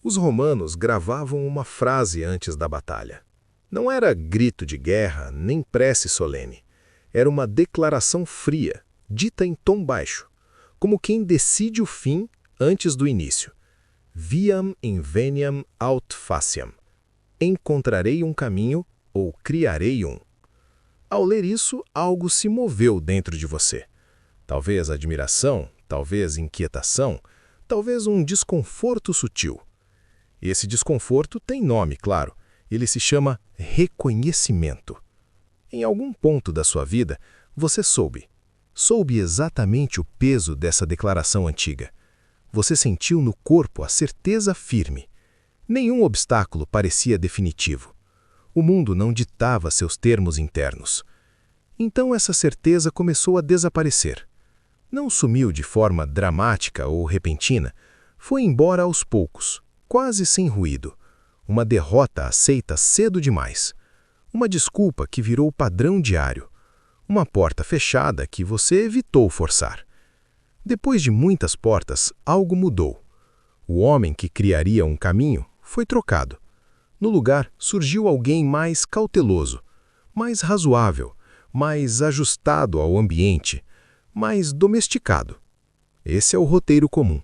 Os romanos gravavam uma frase antes da batalha. Não era grito de guerra, nem prece solene. Era uma declaração fria, dita em tom baixo, como quem decide o fim antes do início. Viam inveniam aut faciam. Encontrarei um caminho ou criarei um. Ao ler isso, algo se moveu dentro de você. Talvez admiração, talvez inquietação, talvez um desconforto sutil. E esse desconforto tem nome, claro. Ele se chama reconhecimento. Em algum ponto da sua vida, você soube exatamente o peso dessa declaração antiga. Você sentiu no corpo a certeza firme. Nenhum obstáculo parecia definitivo. O mundo não ditava seus termos internos. Então essa certeza começou a desaparecer. Não sumiu de forma dramática ou repentina, foi embora aos poucos, quase sem ruído. Uma derrota aceita cedo demais. Uma desculpa que virou padrão diário. Uma porta fechada que você evitou forçar. Depois de muitas portas, algo mudou. O homem que criaria um caminho foi trocado. No lugar, surgiu alguém mais cauteloso, mais razoável, mais ajustado ao ambiente, mais domesticado. Esse é o roteiro comum.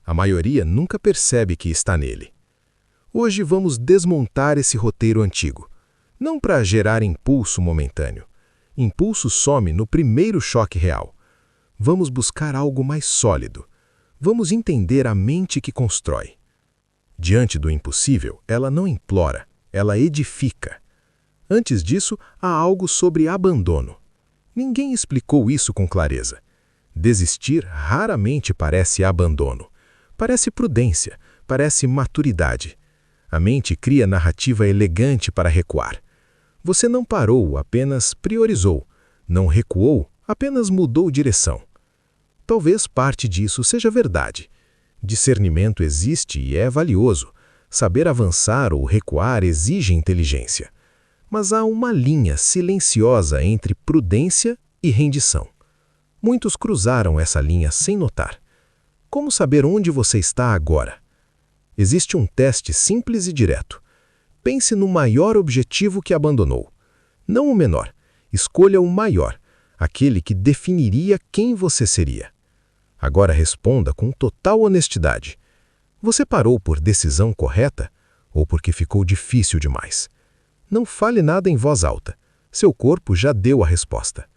A maioria nunca percebe que está nele. Hoje vamos desmontar esse roteiro antigo. Não para gerar impulso momentâneo. Impulso some no primeiro choque real. Vamos buscar algo mais sólido. Vamos entender a mente que constrói. Diante do impossível, ela não implora, ela edifica. Antes disso, há algo sobre abandono. Ninguém explicou isso com clareza. Desistir raramente parece abandono. Parece prudência, parece maturidade. A mente cria narrativa elegante para recuar. Você não parou, apenas priorizou. Não recuou, apenas mudou direção. Talvez parte disso seja verdade. Discernimento existe e é valioso. Saber avançar ou recuar exige inteligência. Mas há uma linha silenciosa entre prudência e rendição. Muitos cruzaram essa linha sem notar. Como saber onde você está agora? Existe um teste simples e direto. Pense no maior objetivo que abandonou. Não o menor. Escolha o maior, aquele que definiria quem você seria. Agora responda com total honestidade. Você parou por decisão correta ou porque ficou difícil demais? Não fale nada em voz alta. Seu corpo já deu a resposta.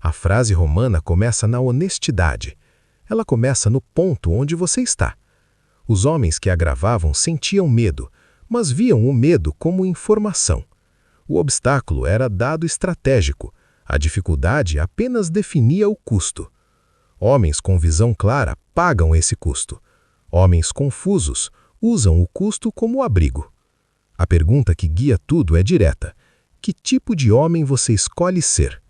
A frase romana começa na honestidade. Ela começa no ponto onde você está. Os homens que a gravavam sentiam medo, mas viam o medo como informação. O obstáculo era dado estratégico. A dificuldade apenas definia o custo. Homens com visão clara pagam esse custo. Homens confusos usam o custo como abrigo. A pergunta que guia tudo é direta. Que tipo de homem você escolhe ser?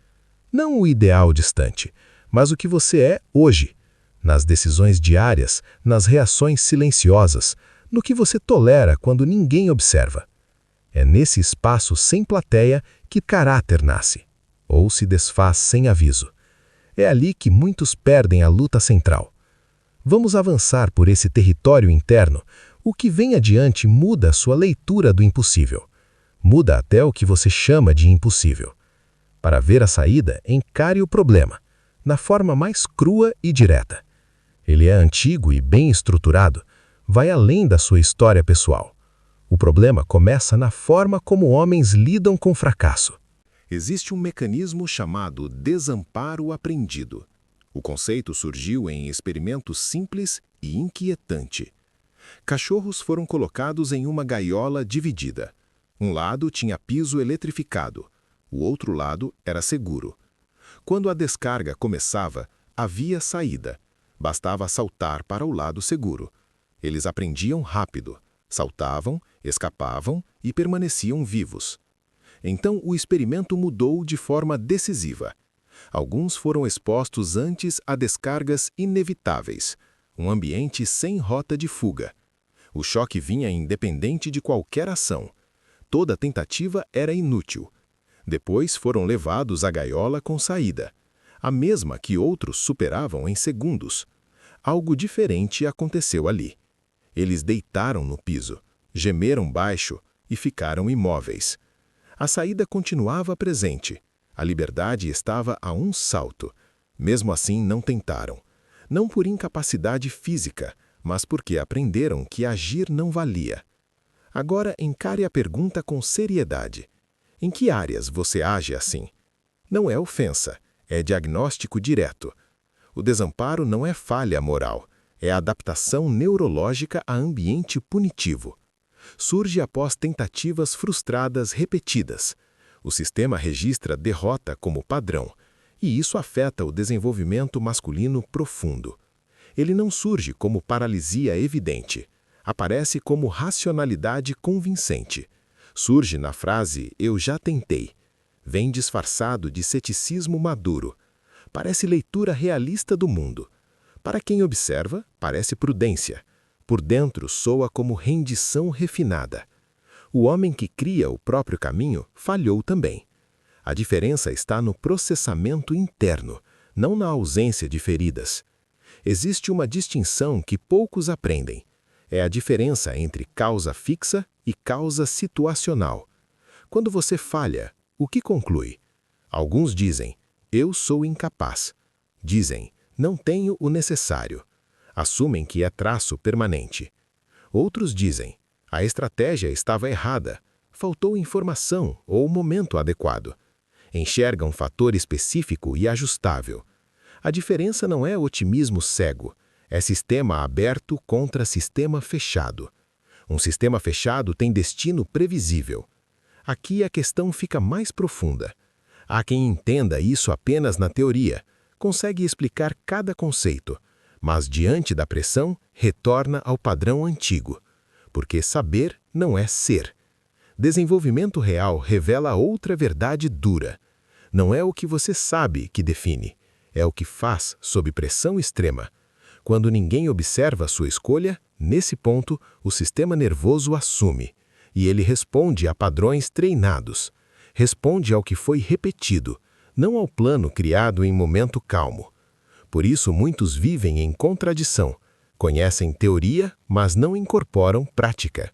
Não o ideal distante, mas o que você é hoje. Nas decisões diárias, nas reações silenciosas, no que você tolera quando ninguém observa. É nesse espaço sem plateia que caráter nasce, ou se desfaz sem aviso. É ali que muitos perdem a luta central. Vamos avançar por esse território interno. O que vem adiante muda a sua leitura do impossível. Muda até o que você chama de impossível. Para ver a saída, encare o problema, na forma mais crua e direta. Ele é antigo e bem estruturado, vai além da sua história pessoal. O problema começa na forma como homens lidam com fracasso. Existe um mecanismo chamado desamparo aprendido. O conceito surgiu em experimento simples e inquietante. Cachorros foram colocados em uma gaiola dividida. Um lado tinha piso eletrificado, o outro lado era seguro. Quando a descarga começava, havia saída. Bastava saltar para o lado seguro. Eles aprendiam rápido, saltavam, escapavam e permaneciam vivos. Então o experimento mudou de forma decisiva. Alguns foram expostos antes a descargas inevitáveis, um ambiente sem rota de fuga. O choque vinha independente de qualquer ação. Toda tentativa era inútil. Depois foram levados à gaiola com saída, a mesma que outros superavam em segundos. Algo diferente aconteceu ali. Eles deitaram no piso, gemeram baixo e ficaram imóveis. A saída continuava presente. A liberdade estava a um salto. Mesmo assim, não tentaram. Não por incapacidade física, mas porque aprenderam que agir não valia. Agora encare a pergunta com seriedade. Em que áreas você age assim? Não é ofensa, é diagnóstico direto. O desamparo não é falha moral, é adaptação neurológica a ambiente punitivo. Surge após tentativas frustradas repetidas. O sistema registra derrota como padrão, e isso afeta o desenvolvimento masculino profundo. Ele não surge como paralisia evidente, aparece como racionalidade convincente. Surge na frase "eu já tentei". Vem disfarçado de ceticismo maduro. Parece leitura realista do mundo. Para quem observa, parece prudência. Por dentro, soa como rendição refinada. O homem que cria o próprio caminho falhou também. A diferença está no processamento interno, não na ausência de feridas. Existe uma distinção que poucos aprendem. É a diferença entre causa fixa e causa situacional. Quando você falha, o que conclui? Alguns dizem, eu sou incapaz. Dizem, não tenho o necessário. Assumem que é traço permanente. Outros dizem, a estratégia estava errada, faltou informação ou momento adequado. Enxergam fator específico e ajustável. A diferença não é otimismo cego, é sistema aberto contra sistema fechado. Um sistema fechado tem destino previsível. Aqui a questão fica mais profunda. Há quem entenda isso apenas na teoria, consegue explicar cada conceito, mas diante da pressão, retorna ao padrão antigo. Porque saber não é ser. Desenvolvimento real revela outra verdade dura. Não é o que você sabe que define, é o que faz sob pressão extrema. Quando ninguém observa a sua escolha, nesse ponto, o sistema nervoso assume, e ele responde a padrões treinados. Responde ao que foi repetido, não ao plano criado em momento calmo. Por isso muitos vivem em contradição. Conhecem teoria, mas não incorporam prática.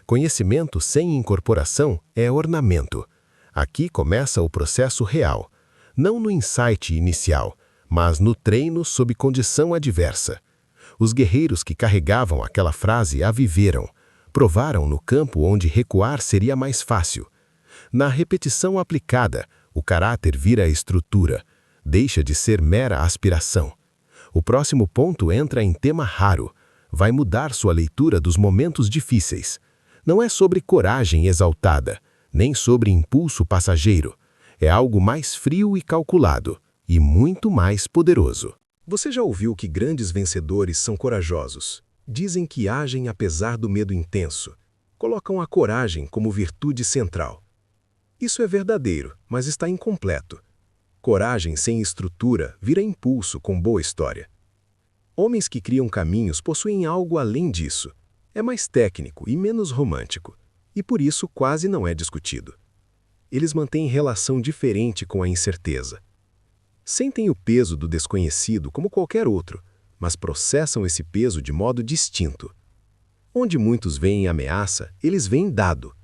Conhecimento sem incorporação é ornamento. Aqui começa o processo real, não no insight inicial, mas no treino sob condição adversa. Os guerreiros que carregavam aquela frase a viveram, provaram no campo onde recuar seria mais fácil. Na repetição aplicada, o caráter vira estrutura, deixa de ser mera aspiração. O próximo ponto entra em tema raro, vai mudar sua leitura dos momentos difíceis. Não é sobre coragem exaltada, nem sobre impulso passageiro. É algo mais frio e calculado, e muito mais poderoso. Você já ouviu que grandes vencedores são corajosos? Dizem que agem apesar do medo intenso. Colocam a coragem como virtude central. Isso é verdadeiro, mas está incompleto. Coragem sem estrutura vira impulso com boa história. Homens que criam caminhos possuem algo além disso. É mais técnico e menos romântico, e por isso quase não é discutido. Eles mantêm relação diferente com a incerteza. Sentem o peso do desconhecido como qualquer outro, mas processam esse peso de modo distinto. Onde muitos veem ameaça, eles veem dado.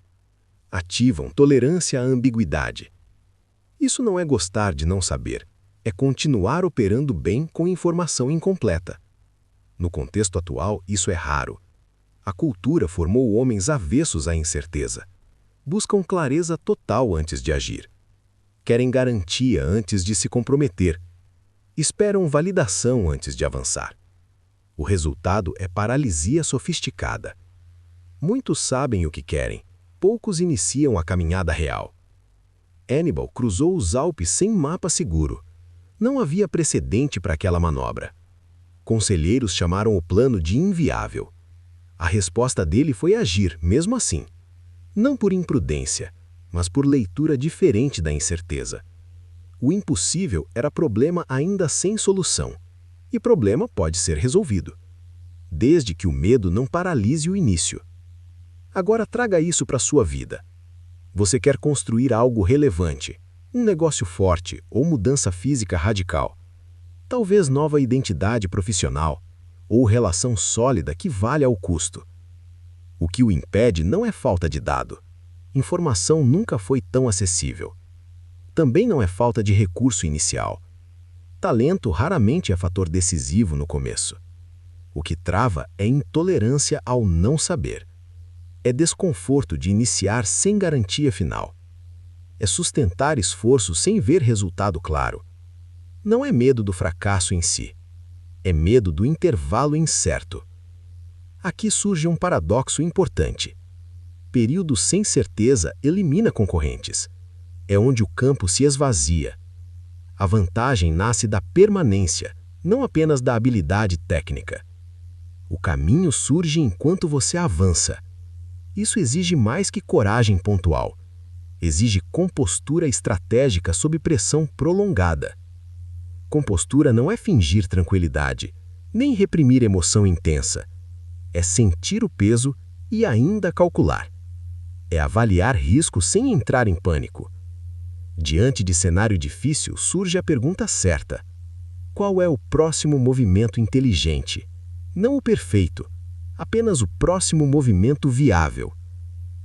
Ativam tolerância à ambiguidade. Isso não é gostar de não saber, é continuar operando bem com informação incompleta. No contexto atual, isso é raro. A cultura formou homens avessos à incerteza. Buscam clareza total antes de agir. Querem garantia antes de se comprometer. Esperam validação antes de avançar. O resultado é paralisia sofisticada. Muitos sabem o que querem, poucos iniciam a caminhada real. Hannibal cruzou os Alpes sem mapa seguro. Não havia precedente para aquela manobra. Conselheiros chamaram o plano de inviável. A resposta dele foi agir, mesmo assim. Não por imprudência, mas por leitura diferente da incerteza. O impossível era problema ainda sem solução, e problema pode ser resolvido, desde que o medo não paralise o início. Agora traga isso para a sua vida. Você quer construir algo relevante, um negócio forte ou mudança física radical. Talvez nova identidade profissional, ou relação sólida que vale ao custo. O que o impede não é falta de dado. Informação nunca foi tão acessível. Também não é falta de recurso inicial. Talento raramente é fator decisivo no começo. O que trava é intolerância ao não saber. É desconforto de iniciar sem garantia final. É sustentar esforço sem ver resultado claro. Não é medo do fracasso em si. É medo do intervalo incerto. Aqui surge um paradoxo importante. Período sem certeza elimina concorrentes. É onde o campo se esvazia. A vantagem nasce da permanência, não apenas da habilidade técnica. O caminho surge enquanto você avança. Isso exige mais que coragem pontual. Exige compostura estratégica sob pressão prolongada. Compostura não é fingir tranquilidade, nem reprimir emoção intensa. É sentir o peso e ainda calcular. É avaliar risco sem entrar em pânico. Diante de cenário difícil, surge a pergunta certa. Qual é o próximo movimento inteligente? Não o perfeito, apenas o próximo movimento viável.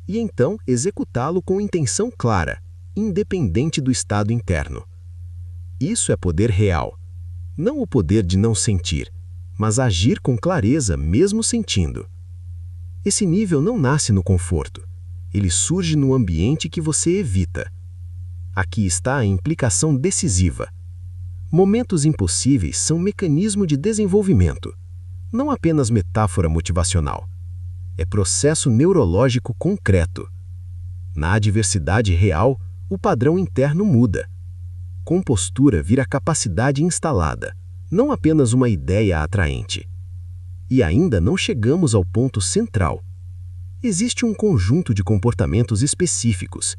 E então executá-lo com intenção clara, independente do estado interno. Isso é poder real. Não o poder de não sentir, mas agir com clareza mesmo sentindo. Esse nível não nasce no conforto. Ele surge no ambiente que você evita. Aqui está a implicação decisiva. Momentos impossíveis são mecanismo de desenvolvimento, não apenas metáfora motivacional. É processo neurológico concreto. Na adversidade real, o padrão interno muda. Compostura vira capacidade instalada, não apenas uma ideia atraente. E ainda não chegamos ao ponto central. Existe um conjunto de comportamentos específicos.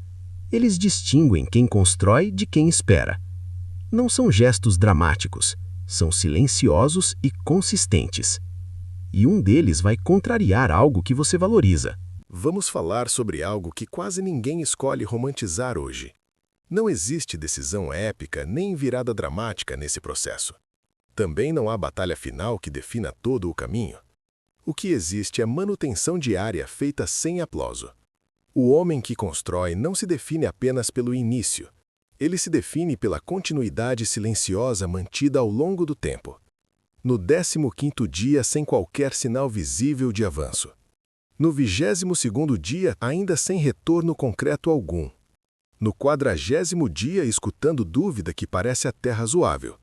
Eles distinguem quem constrói de quem espera. Não são gestos dramáticos, são silenciosos e consistentes. E um deles vai contrariar algo que você valoriza. Vamos falar sobre algo que quase ninguém escolhe romantizar hoje. Não existe decisão épica nem virada dramática nesse processo. Também não há batalha final que defina todo o caminho. O que existe é manutenção diária feita sem aplauso. O homem que constrói não se define apenas pelo início. Ele se define pela continuidade silenciosa mantida ao longo do tempo. No 15º dia, sem qualquer sinal visível de avanço. No 22º dia, ainda sem retorno concreto algum. No 40º dia, escutando dúvida que parece até razoável.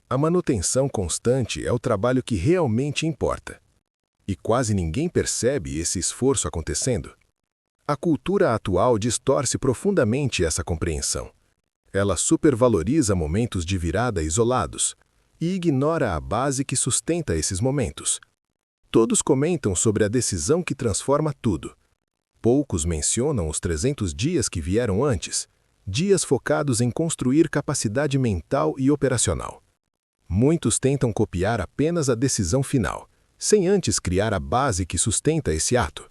A manutenção constante é o trabalho que realmente importa. E quase ninguém percebe esse esforço acontecendo. A cultura atual distorce profundamente essa compreensão. Ela supervaloriza momentos de virada isolados e ignora a base que sustenta esses momentos. Todos comentam sobre a decisão que transforma tudo. Poucos mencionam os 300 dias que vieram antes, dias focados em construir capacidade mental e operacional. Muitos tentam copiar apenas a decisão final, sem antes criar a base que sustenta esse ato.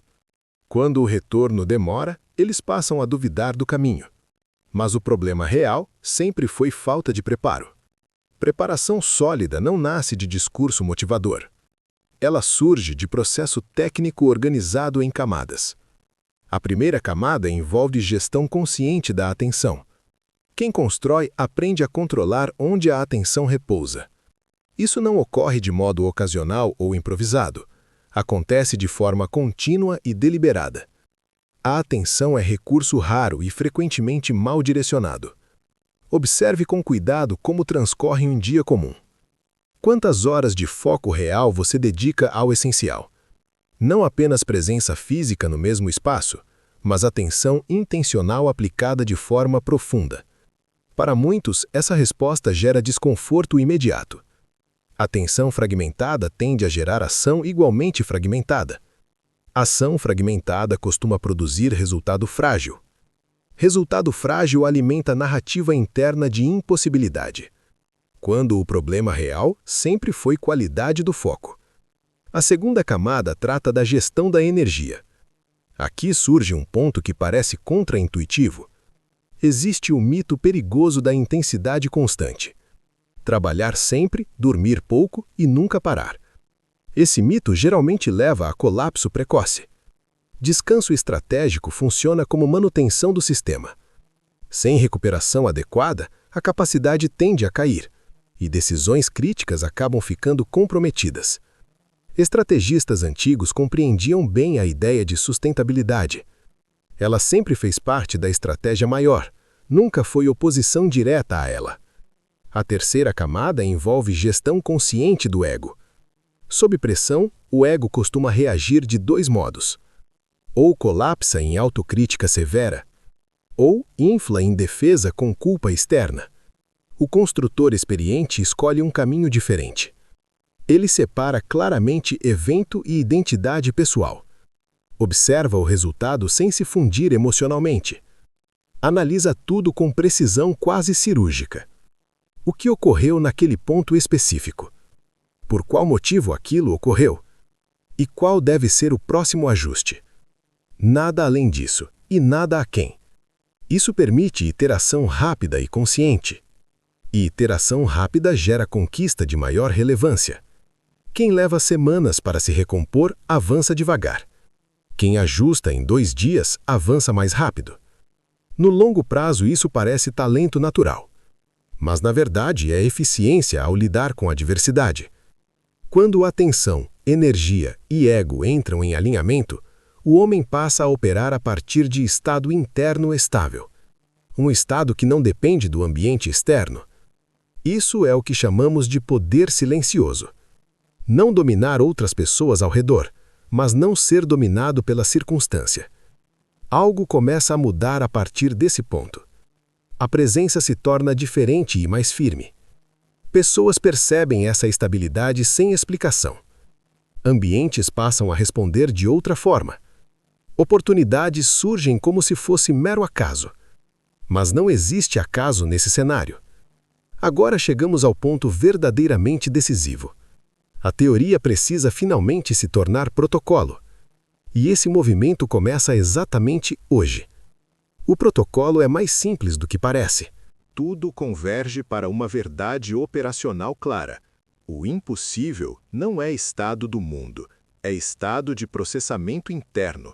Quando o retorno demora, eles passam a duvidar do caminho. Mas o problema real sempre foi falta de preparo. Preparação sólida não nasce de discurso motivador. Ela surge de processo técnico organizado em camadas. A primeira camada envolve gestão consciente da atenção. Quem constrói aprende a controlar onde a atenção repousa. Isso não ocorre de modo ocasional ou improvisado. Acontece de forma contínua e deliberada. A atenção é recurso raro e frequentemente mal direcionado. Observe com cuidado como transcorre um dia comum. Quantas horas de foco real você dedica ao essencial? Não apenas presença física no mesmo espaço, mas atenção intencional aplicada de forma profunda. Para muitos, essa resposta gera desconforto imediato. Atenção fragmentada tende a gerar ação igualmente fragmentada. Ação fragmentada costuma produzir resultado frágil. Resultado frágil alimenta a narrativa interna de impossibilidade. Quando o problema real sempre foi qualidade do foco. A segunda camada trata da gestão da energia. Aqui surge um ponto que parece contraintuitivo. Existe o mito perigoso da intensidade constante. Trabalhar sempre, dormir pouco e nunca parar. Esse mito geralmente leva a colapso precoce. Descanso estratégico funciona como manutenção do sistema. Sem recuperação adequada, a capacidade tende a cair, e decisões críticas acabam ficando comprometidas. Estrategistas antigos compreendiam bem a ideia de sustentabilidade. Ela sempre fez parte da estratégia maior, nunca foi oposição direta a ela. A terceira camada envolve gestão consciente do ego. Sob pressão, o ego costuma reagir de dois modos. Ou colapsa em autocrítica severa, ou infla em defesa com culpa externa. O construtor experiente escolhe um caminho diferente. Ele separa claramente evento e identidade pessoal. Observa o resultado sem se fundir emocionalmente. Analisa tudo com precisão quase cirúrgica. O que ocorreu naquele ponto específico? Por qual motivo aquilo ocorreu? E qual deve ser o próximo ajuste? Nada além disso, e nada aquém. Isso permite iteração rápida e consciente. E iteração rápida gera conquista de maior relevância. Quem leva semanas para se recompor, avança devagar. Quem ajusta em 2 dias, avança mais rápido. No longo prazo, isso parece talento natural. Mas, na verdade, é eficiência ao lidar com a adversidade. Quando atenção, energia e ego entram em alinhamento, o homem passa a operar a partir de estado interno estável. Um estado que não depende do ambiente externo. Isso é o que chamamos de poder silencioso. Não dominar outras pessoas ao redor, mas não ser dominado pela circunstância. Algo começa a mudar a partir desse ponto. A presença se torna diferente e mais firme. Pessoas percebem essa estabilidade sem explicação. Ambientes passam a responder de outra forma. Oportunidades surgem como se fosse mero acaso. Mas não existe acaso nesse cenário. Agora chegamos ao ponto verdadeiramente decisivo. A teoria precisa finalmente se tornar protocolo. E esse movimento começa exatamente hoje. O protocolo é mais simples do que parece. Tudo converge para uma verdade operacional clara. O impossível não é estado do mundo, é estado de processamento interno.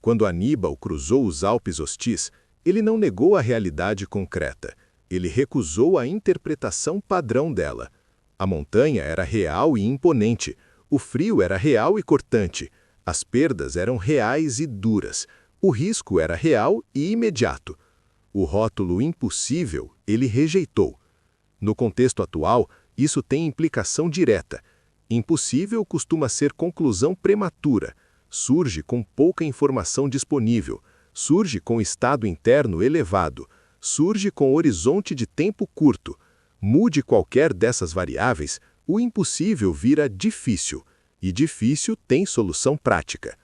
Quando Aníbal cruzou os Alpes hostis, ele não negou a realidade concreta. Ele recusou a interpretação padrão dela. A montanha era real e imponente, o frio era real e cortante, as perdas eram reais e duras, o risco era real e imediato. O rótulo impossível ele rejeitou. No contexto atual, isso tem implicação direta. Impossível costuma ser conclusão prematura, surge com pouca informação disponível, surge com estado interno elevado, surge com horizonte de tempo curto. Mude qualquer dessas variáveis, o impossível vira difícil, e difícil tem solução prática.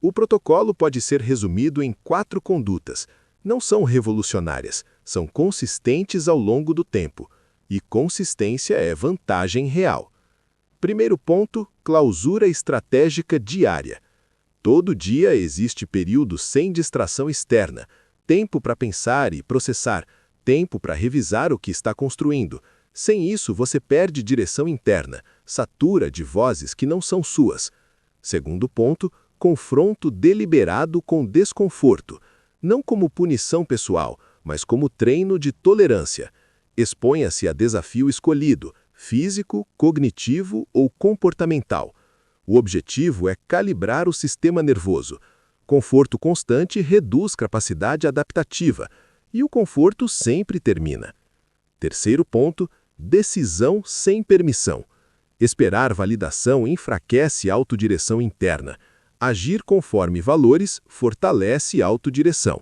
O protocolo pode ser resumido em 4 condutas. Não são revolucionárias, são consistentes ao longo do tempo. E consistência é vantagem real. Primeiro ponto, clausura estratégica diária. Todo dia existe período sem distração externa, tempo para pensar e processar, tempo para revisar o que está construindo. Sem isso, você perde direção interna, satura de vozes que não são suas. Segundo ponto, confronto deliberado com desconforto, não como punição pessoal, mas como treino de tolerância. Exponha-se a desafio escolhido, físico, cognitivo ou comportamental. O objetivo é calibrar o sistema nervoso. Conforto constante reduz capacidade adaptativa, e o conforto sempre termina. Terceiro ponto, decisão sem permissão. Esperar validação enfraquece a autodireção interna. Agir conforme valores fortalece a autodireção.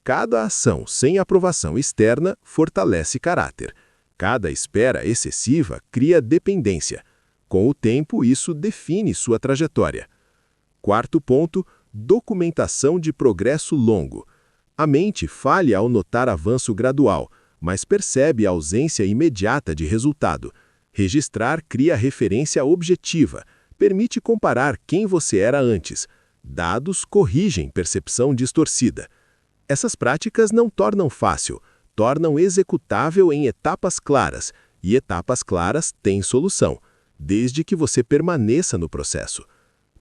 Cada ação sem aprovação externa fortalece caráter. Cada espera excessiva cria dependência. Com o tempo, isso define sua trajetória. Quarto ponto, documentação de progresso longo. A mente falha ao notar avanço gradual, mas percebe a ausência imediata de resultado. Registrar cria referência objetiva, permite comparar quem você era antes. Dados corrigem percepção distorcida. Essas práticas não tornam fácil, tornam executável em etapas claras, e etapas claras têm solução. desde que você permaneça no processo.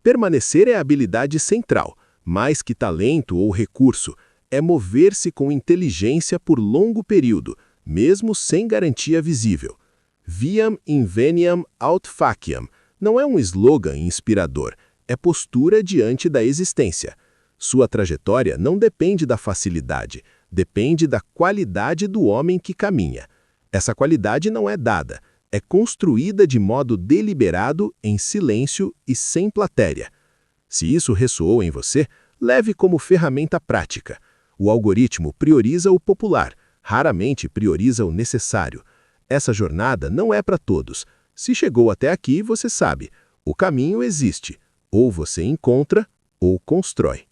Permanecer é a habilidade central, mais que talento ou recurso, é mover-se com inteligência por longo período, mesmo sem garantia visível. Viam inveniam aut faciam não é um slogan inspirador, é postura diante da existência. Sua trajetória não depende da facilidade, depende da qualidade do homem que caminha. Essa qualidade não é dada, é construída de modo deliberado, em silêncio e sem plateia. Se isso ressoou em você, leve como ferramenta prática. O algoritmo prioriza o popular, raramente prioriza o necessário. Essa jornada não é para todos. Se chegou até aqui, você sabe, o caminho existe. Ou você encontra, ou constrói.